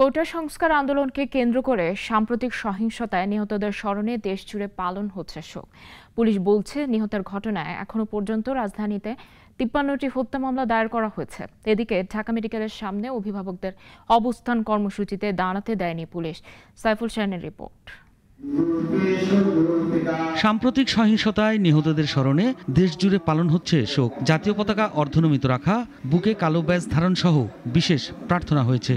কোটা সংস্কার আন্দোলনকে কেন্দ্র করে সাম্প্রতিক সহিংসতায় নিহতদের স্মরণে দেশজুড়ে পালন হচ্ছে শোক। পুলিশ বলছে, নিহতের ঘটনায় এখনো পর্যন্ত রাজধানীতে ৫৩টি হত্যা মামলা দায়ের করা হয়েছে। এদিকে ঢাকা মেডিকেলের সামনে অভিভাবকদের অবস্থান কর্মসূচিতে দাঁড়াতে দেয়নি পুলিশ। সাইফুল শাহিনের রিপোর্ট। সাম্প্রতিক সহিংসতায় নিহতদের স্মরণে দেশজুড়ে পালন হচ্ছে শোক। জাতীয় পতাকা অর্ধনমিত রাখা, বুকে কালো ব্যাজ ধারণ সহ বিশেষ প্রার্থনা হয়েছে।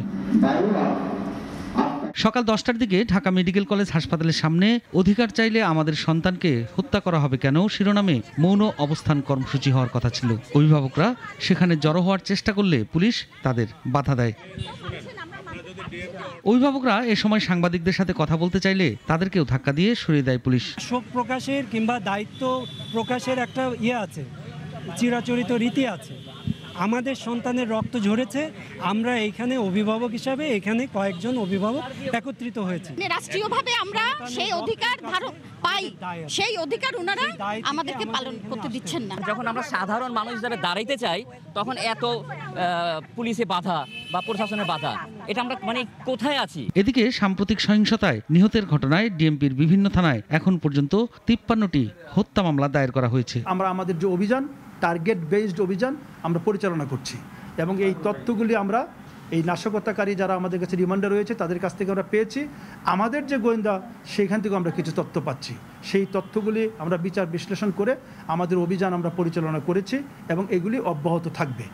সকাল 10টার দিকে ঢাকা মেডিকেল কলেজ হাসপাতালের সামনে অধিকার চাইলে আমাদের সন্তানকে হত্যা করা হবে কেন শিরোনামে মৌন অবস্থান কর্মসূচি হওয়ার কথা ছিল। অভিভাবকরা সেখানে জড়ো হওয়ার চেষ্টা করলে পুলিশ তাদের বাধা দেয়। অভিভাবকরা এ সময় সাংবাদিকদের সাথে কথা বলতে চাইলে তাদেরকেও ধাক্কা দিয়ে সরিয়ে দেয় পুলিশ। শোক প্রকাশের কিংবা দায়িত্ব প্রকাশের একটা আছে, চিরাচরিত রীতি আছে। আমাদের সন্তানের রক্ত ঝরেছে, আমরা এইখানে অভিভাবক হিসাবে এখানে কয়েকজন অভিভাবক একত্রিত হয়েছে। রাষ্ট্রীয়ভাবে আমরা সেই অধিকার পাই, সেই অধিকার ওনারা আমাদেরকে পালন করতে দিচ্ছেন না। যখন আমরা সাধারণ মানুষ হিসেবে দাঁড়াইতে চাই, তখন এত পুলিশে বাধা বা প্রশাসনের বাধা, এটা আমরা কোথায় আছি? এদিকে সাম্প্রতিক সহিংসতায় নিহতের ঘটনায় ডিএমপির বিভিন্ন থানায় এখন পর্যন্ত ৫৩টি হত্যা মামলা দায়ের করা হয়েছে। আমরা আমাদের যে অভিযান, টার্গেট বেসড অভিযান আমরা পরিচালনা করছি এবং এই তথ্যগুলি আমরা এই নাশকতাকারী যারা আমাদের কাছে রিমান্ডে রয়েছে তাদের কাছ থেকে আমরা পেয়েছি। আমাদের যে গোয়েন্দা, সেখান থেকে আমরা কিছু তথ্য পাচ্ছি। সেই তথ্যগুলি আমরা বিচার বিশ্লেষণ করে আমাদের অভিযান আমরা পরিচালনা করেছি এবং এগুলি অব্যাহত থাকবে।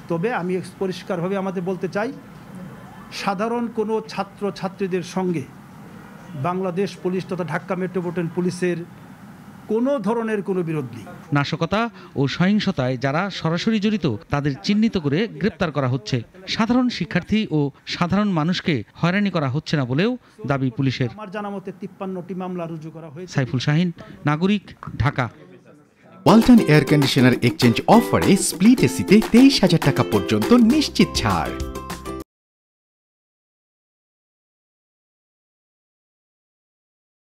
তবে আমি পরিষ্কারভাবে আমাদের বলতে চাই, সাধারণ কোনো ছাত্র ছাত্রীদের সঙ্গে বাংলাদেশ পুলিশ তথা ঢাকা মেট্রোপলিটন পুলিশের কোনো ধরনের কোনো বিরোধ নেই। নাশকতা ও সহিংসতায় যারা সরাসরি জড়িত তাদের চিহ্নিত করে গ্রেপ্তার করা হচ্ছে। সাধারণ শিক্ষার্থী ও সাধারণ মানুষকে হয়রানি করা হচ্ছে না বলেও দাবি পুলিশের। আমার জানা মতে ৫৩টি মামলা রুজু করা হয়েছে। সাইফুল শাহিন, নাগরিক, Dhaka. Walton air conditioner exchange অফারে স্প্লিট এসিতে ২৩,০০০ টাকা পর্যন্ত নিশ্চিত ছাড়।